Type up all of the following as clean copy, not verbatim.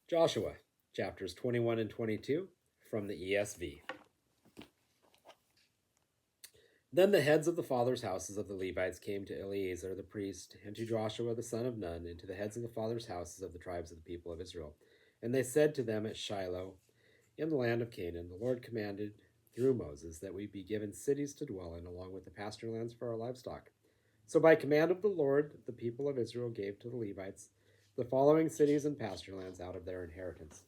Joshua, chapters 21 and 22 from the ESV. Then the heads of the fathers' houses of the Levites came to Eleazar the priest, and to Joshua the son of Nun, and to the heads of the fathers' houses of the tribes of the people of Israel. And they said to them at Shiloh, in the land of Canaan, the Lord commanded through Moses that we be given cities to dwell in, along with the pasture lands for our livestock. So by command of the Lord, the people of Israel gave to the Levites the following cities and pasture lands out of their inheritance.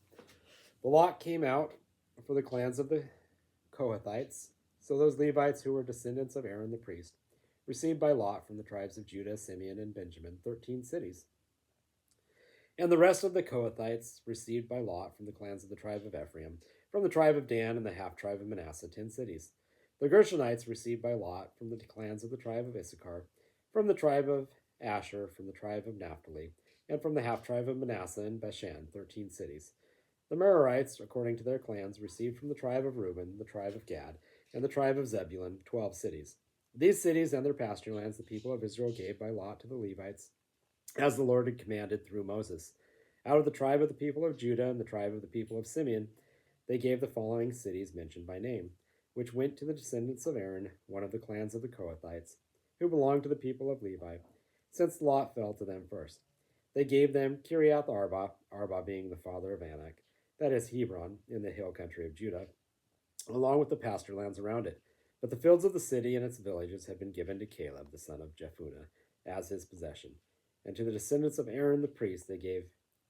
The lot came out for the clans of the Kohathites. So those Levites who were descendants of Aaron the priest received by lot from the tribes of Judah, Simeon, and Benjamin 13 cities. And the rest of the Kohathites received by lot from the clans of the tribe of Ephraim, from the tribe of Dan and the half-tribe of Manasseh 10 cities. The Gershonites received by lot from the clans of the tribe of Issachar, from the tribe of Asher, from the tribe of Naphtali, and from the half-tribe of Manasseh and Bashan 13 cities. The Merarites, according to their clans, received from the tribe of Reuben, the tribe of Gad, and the tribe of Zebulun 12 cities. These cities and their pasture lands the people of Israel gave by lot to the Levites, as the Lord had commanded through Moses. Out of the tribe of the people of Judah and the tribe of the people of Simeon, they gave the following cities mentioned by name, which went to the descendants of Aaron, one of the clans of the Kohathites, who belonged to the people of Levi, since the lot fell to them first. They gave them Kiriath Arba, Arba being the father of Anak, that is Hebron, in the hill country of Judah, along with the pasture lands around it. But the fields of the city and its villages had been given to Caleb, the son of Jephunneh, as his possession. And to the descendants of Aaron the priest they gave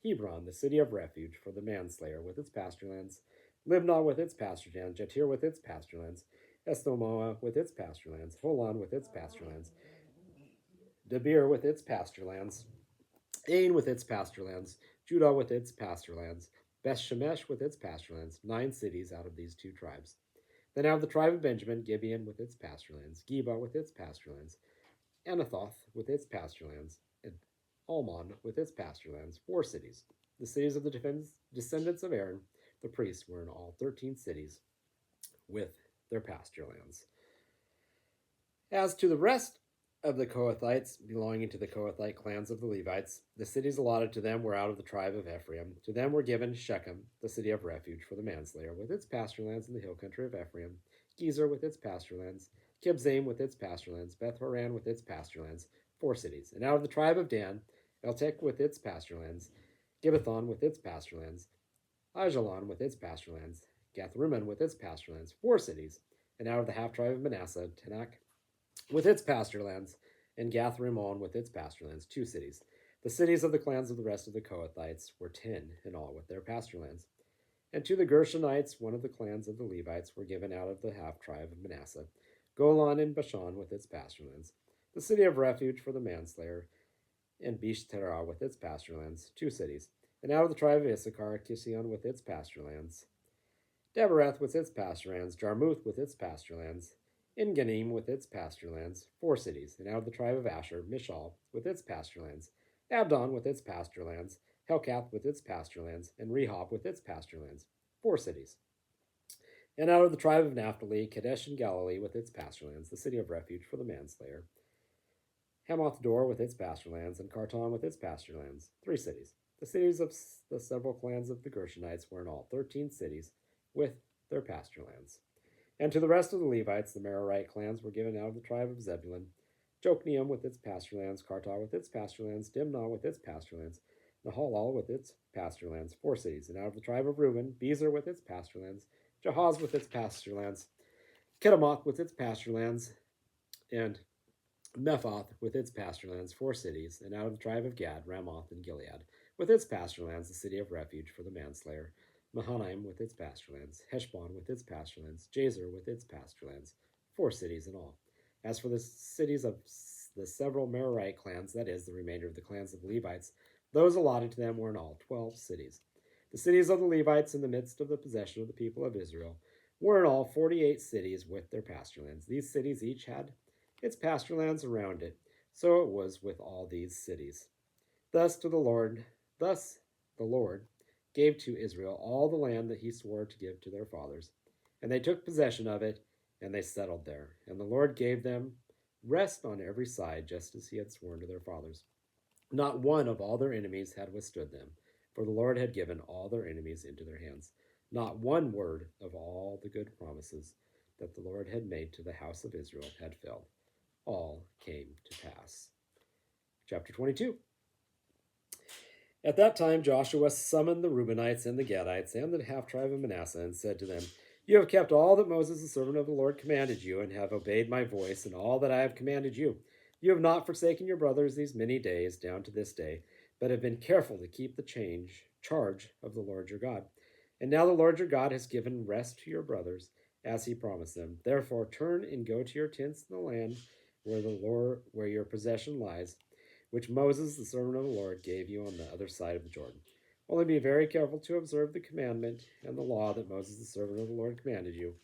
Hebron, the city of refuge for the manslayer, with its pasture lands, Libnah with its pasture lands, Jatir with its pasture lands, Esthemoa with its pasture lands, Holon with its pasture lands, Debir with its pasture lands, Ain with its pasture lands, Judah with its pasture lands, Beth Shemesh with its pasture lands, 9 cities out of these 2 tribes. Then out of the tribe of Benjamin, Gibeon with its pasture lands, Geba with its pasture lands, Anathoth with its pasture lands, and Almon with its pasture lands, 4 cities. The cities of the descendants of Aaron, the priests, were in all 13 cities with their pasture lands. As to the rest of the Kohathites belonging to the Kohathite clans of the Levites, the cities allotted to them were out of the tribe of Ephraim. To them were given Shechem, the city of refuge for the manslayer, with its pasture lands in the hill country of Ephraim, Gezer with its pasture lands, Kibzaim with its pasture lands, Beth Horon with its pasture lands, 4 cities. And out of the tribe of Dan, Eltek with its pasture lands, Gibbethon with its pasture lands, Ajalon with its pasture lands, Gathrimmon with its pasture lands, 4 cities. And out of the half tribe of Manasseh, Tanakh with its pasture lands, and Gath Rimmon with its pasture lands, 2 cities. The cities of the clans of the rest of the Kohathites were 10 in all with their pasture lands. And to the Gershonites, one of the clans of the Levites, were given out of the half tribe of Manasseh, Golan and Bashan with its pasture lands, the city of refuge for the manslayer, and Bishterah with its pasture lands, 2 cities. And out of the tribe of Issachar, Kision with its pasture lands, Debereth with its pasture lands, Jarmuth with its pasture lands, Enganim with its pasture lands, 4 cities. And out of the tribe of Asher, Mishal with its pasture lands, Abdon with its pasture lands, Helkath with its pasture lands, and Rehob with its pasture lands, 4 cities. And out of the tribe of Naphtali, Kadesh in Galilee with its pasture lands, the city of refuge for the manslayer, Hamath Dor with its pasture lands, and Kartan with its pasture lands, 3 cities. The cities of the several clans of the Gershonites were in all 13 cities with their pasture lands. And to the rest of the Levites, the Merarite clans were given out of the tribe of Zebulun, Jokneam with its pasture lands, Kartar with its pasture lands, Dimnah with its pasture lands, Nahalal with its pasture lands, 4 cities. And out of the tribe of Reuben, Bezer with its pasture lands, Jahaz with its pasture lands, Kedemoth with its pasture lands, and Mephath with its pasture lands, 4 cities. And out of the tribe of Gad, Ramoth and Gilead with its pasture lands, the city of refuge for the manslayer, Mahanaim with its pasture lands, Heshbon with its pasture lands, Jazer with its pasture lands, 4 cities in all. As for the cities of the several Merarite clans, that is, the remainder of the clans of the Levites, those allotted to them were in all 12 cities. The cities of the Levites in the midst of the possession of the people of Israel were in all 48 cities with their pasture lands. These cities each had its pasture lands around it. So it was with all these cities. Thus the Lord gave to Israel all the land that he swore to give to their fathers. And they took possession of it, and they settled there. And the Lord gave them rest on every side, just as he had sworn to their fathers. Not one of all their enemies had withstood them. for the Lord had given all their enemies into their hands. Not one word of all the good promises that the Lord had made to the house of Israel had failed. All came to pass. Chapter 22. At that time Joshua summoned the Reubenites and the Gadites and the half-tribe of Manasseh and said to them, "You have kept all that Moses the servant of the Lord commanded you, and have obeyed my voice and all that I have commanded you. You have not forsaken your brothers these many days down to this day, but have been careful to keep the charge of the Lord your God. And now the Lord your God has given rest to your brothers, as he promised them. Therefore turn and go to your tents in the land where your possession lies, which Moses, the servant of the Lord, gave you on the other side of the Jordan. Only be very careful to observe the commandment and the law that Moses, the servant of the Lord, commanded you,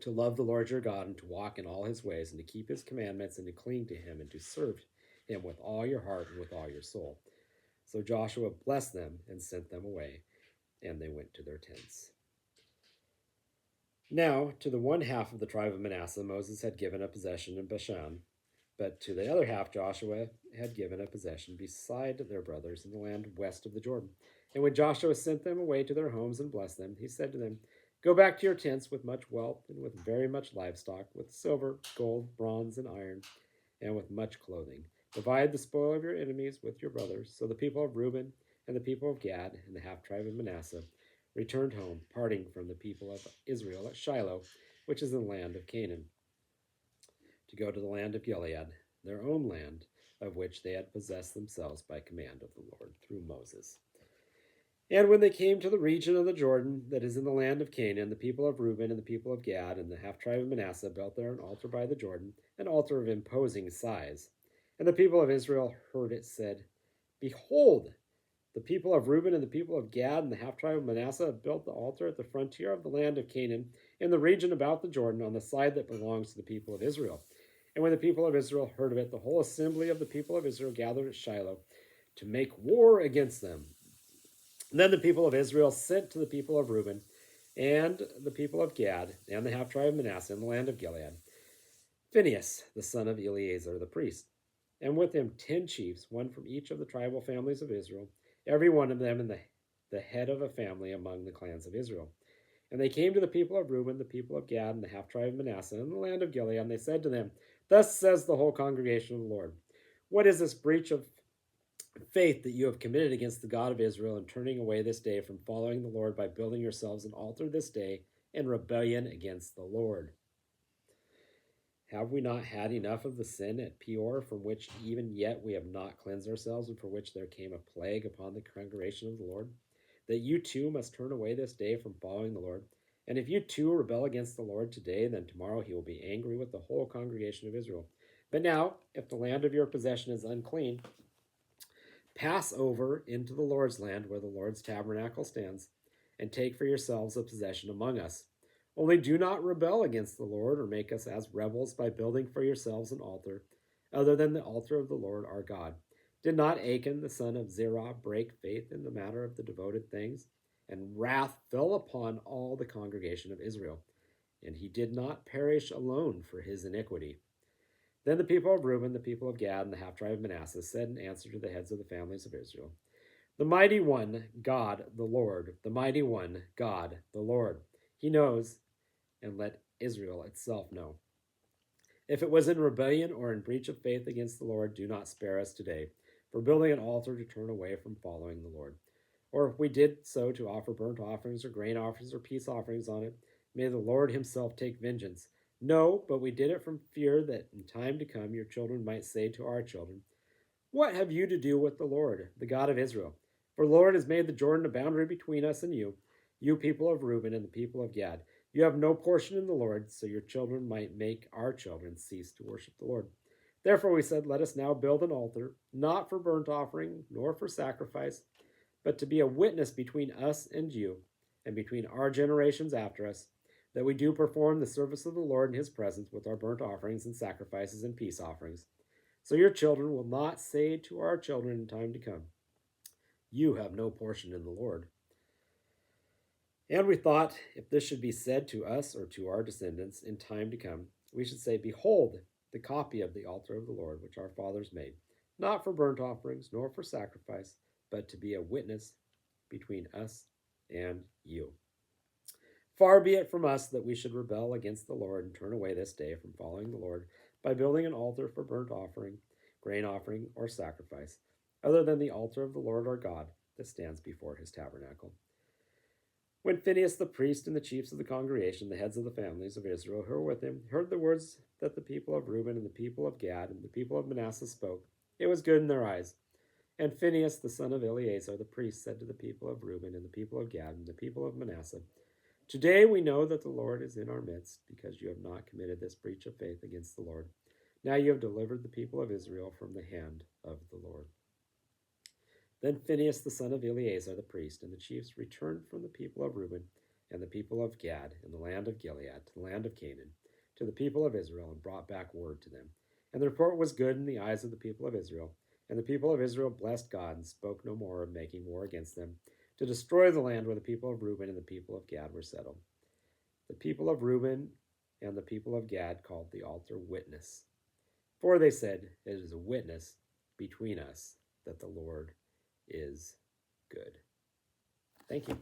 to love the Lord your God and to walk in all his ways and to keep his commandments and to cling to him and to serve him with all your heart and with all your soul." So Joshua blessed them and sent them away, and they went to their tents. Now, to the one half of the tribe of Manasseh, Moses had given a possession in Bashan, but to the other half Joshua had given a possession beside their brothers in the land west of the Jordan. And when Joshua sent them away to their homes and blessed them, he said to them, "Go back to your tents with much wealth and with very much livestock, with silver, gold, bronze, and iron, and with much clothing. Divide the spoil of your enemies with your brothers." So the people of Reuben and the people of Gad and the half-tribe of Manasseh returned home, parting from the people of Israel at Shiloh, which is in the land of Canaan, to go to the land of Gilead, their own land, of which they had possessed themselves by command of the Lord through Moses. And when they came to the region of the Jordan that is in the land of Canaan, the people of Reuben and the people of Gad and the half-tribe of Manasseh built there an altar by the Jordan, an altar of imposing size. And the people of Israel heard it said, "Behold, the people of Reuben and the people of Gad and the half-tribe of Manasseh have built the altar at the frontier of the land of Canaan, in the region about the Jordan, on the side that belongs to the people of Israel." And when the people of Israel heard of it, the whole assembly of the people of Israel gathered at Shiloh to make war against them. And then the people of Israel sent to the people of Reuben and the people of Gad and the half-tribe of Manasseh in the land of Gilead Phinehas, the son of Eleazar the priest, and with him 10 chiefs, one from each of the tribal families of Israel, every one of them in the head of a family among the clans of Israel. And they came to the people of Reuben, the people of Gad, and the half-tribe of Manasseh in the land of Gilead, and they said to them, "Thus says the whole congregation of the Lord, what is this breach of faith that you have committed against the God of Israel in turning away this day from following the Lord by building yourselves an altar this day in rebellion against the Lord? Have we not had enough of the sin at Peor, from which even yet we have not cleansed ourselves, and for which there came a plague upon the congregation of the Lord? That you too must turn away this day from following the Lord? And if you too rebel against the Lord today, then tomorrow he will be angry with the whole congregation of Israel. But now, if the land of your possession is unclean, pass over into the Lord's land where the Lord's tabernacle stands, and take for yourselves a possession among us. Only do not rebel against the Lord or make us as rebels by building for yourselves an altar other than the altar of the Lord our God. Did not Achan the son of Zerah break faith in the matter of the devoted things? And wrath fell upon all the congregation of Israel, and he did not perish alone for his iniquity. Then the people of Reuben, the people of Gad, and the half-tribe of Manasseh said in answer to the heads of the families of Israel, "The mighty one, God the Lord, the mighty one, God the Lord. He knows, and let Israel itself know. If it was in rebellion or in breach of faith against the Lord, do not spare us today for building an altar to turn away from following the Lord. Or if we did so to offer burnt offerings or grain offerings or peace offerings on it, may the Lord himself take vengeance. No, but we did it from fear that in time to come your children might say to our children, 'What have you to do with the Lord, the God of Israel? For the Lord has made the Jordan a boundary between us and you people of Reuben and the people of Gad. You have no portion in the Lord, so your children might make our children cease to worship the Lord.' Therefore we said, 'Let us now build an altar, not for burnt offering, nor for sacrifice, but to be a witness between us and you, and between our generations after us, that we do perform the service of the Lord in his presence with our burnt offerings and sacrifices and peace offerings. So your children will not say to our children in time to come, "You have no portion in the Lord." And we thought, if this should be said to us or to our descendants in time to come, we should say, "Behold, the copy of the altar of the Lord, which our fathers made, not for burnt offerings, nor for sacrifice, but to be a witness between us and you. Far be it from us that we should rebel against the Lord and turn away this day from following the Lord by building an altar for burnt offering, grain offering, or sacrifice, other than the altar of the Lord our God that stands before his tabernacle. When Phinehas the priest and the chiefs of the congregation, the heads of the families of Israel who were with him, heard the words that the people of Reuben and the people of Gad and the people of Manasseh spoke, it was good in their eyes. And Phinehas the son of Eleazar the priest said to the people of Reuben and the people of Gad and the people of Manasseh, Today we know that the Lord is in our midst, because you have not committed this breach of faith against the Lord. Now you have delivered the people of Israel from the hand of the Lord. Then Phinehas the son of Eleazar the priest and the chiefs returned from the people of Reuben and the people of Gad in the land of Gilead to the land of Canaan, to the people of Israel, and brought back word to them. And the report was good in the eyes of the people of Israel. And the people of Israel blessed God and spoke no more of making war against them, to destroy the land where the people of Reuben and the people of Gad were settled. The people of Reuben and the people of Gad called the altar Witness, for they said, It is a witness between us that the Lord is good. Thank you.